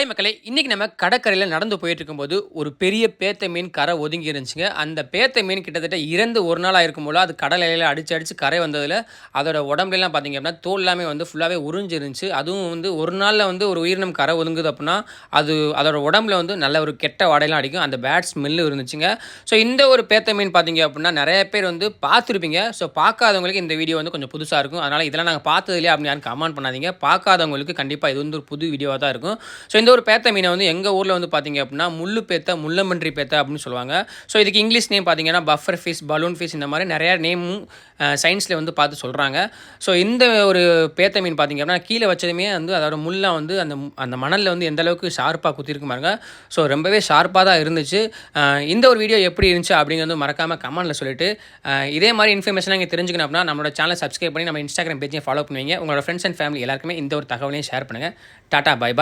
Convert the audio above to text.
Hi மக்களே! இன்னைக்கு நம்ம கடற்கரையில நடந்து போயிட்டுருக்கும்போது, ஒரு பெரிய பேத்த மீன் கரை ஒதுங்கி இருந்துச்சுங்க. அந்த பேத்த மீன் கிட்டத்தட்ட இறந்து 1 நாள் ஆயிருக்கும் போல. அது கடல் அலையில அடிச்சு, அடிச்சு கரை வந்ததுல, அதோட உடம்புலலாம் பார்த்தீங்க அப்டின்னா, தோல் எல்லாமே வந்து ஃபுல்லாவே உறிஞ்சு இருந்துச்சு. அதுவும் வந்து 1 நாள்ல வந்து ஒரு உயிரினம் கரை ஒதுங்குது அப்டின்னா, அது அதோட உடம்புல வந்து நல்ல ஒரு கெட்ட வாடைலாம் அடிக்கும். அந்த பேட் ஸ்மெல்லும் இருந்துச்சுங்க. ஸோ இந்த ஒரு பேத்த மீன் பார்த்தீங்க அப்டின்னா, நெறைய பேர் வந்து பார்த்துருப்பீங்க. ஸோ பார்க்காதவங்களுக்கு இந்த வீடியோ வந்து கொஞ்சம் புதுசா இருக்கும். அதனால இதெல்லாம் நாங்க பார்த்தது இல்லையா அப்டின்னு யாரும் கமெண்ட் பண்ணாதீங்க. பார்க்காதவங்களுக்கு கண்டிப்பா இது வந்து ஒரு புது வீடியோவா தான் இருக்கும். ஸோ இந்த ஒரு பேத்த மீனை வந்து எங்கள் ஊரில் வந்து பார்த்தீங்க அப்படின்னா முள்ளு பேத்த முள்ளம்பன்றி பேத்த அப்படின்னு சொல்லுவாங்க. ஸோ இதுக்கு இங்கிலீஷ் நேம் பார்த்தீங்கன்னா பஃபர் ஃபிஷ், பலூன் ஃபிஷ் இந்த மாதிரி நிறையா நேமும் சயின்ஸில் வந்து பார்த்து சொல்கிறாங்க. ஸோ இந்த ஒரு பேத்த மீன் பார்த்தீங்க அப்படின்னா கீழே வச்சதுமே வந்து அதோட முள்ளை வந்து அந்த அந்த மணலில் வந்து எந்த அளவுக்கு ஷார்ப்பாக குத்திருக்கு பாருங்க. ஸோ ரொம்பவே ஷார்ப்பாக தான் இருந்துச்சு. இந்த ஒரு வீடியோ எப்படி இருந்துச்சு அப்படிங்கிறது வந்து மறக்காமல் கமெண்ட்டில் சொல்லிட்டு இதே மாதிரி இன்ஃபர்மேஷன் நீங்கள் தெரிஞ்சுக்கணும் அப்படின்னா நம்மளோட சேனலை சப்ஸ்கிரைப் பண்ணி நம்ம இன்ஸ்டாகிராம் பேஜையும் ஃபாலோ பண்ணுவீங்க. உங்களோட ஃப்ரெண்ட்ஸ் அண்ட் ஃபேமிலி எல்லாருக்குமே இந்த ஒரு தகவலையும் ஷேர் பண்ணுங்கள். Tata, bye bye.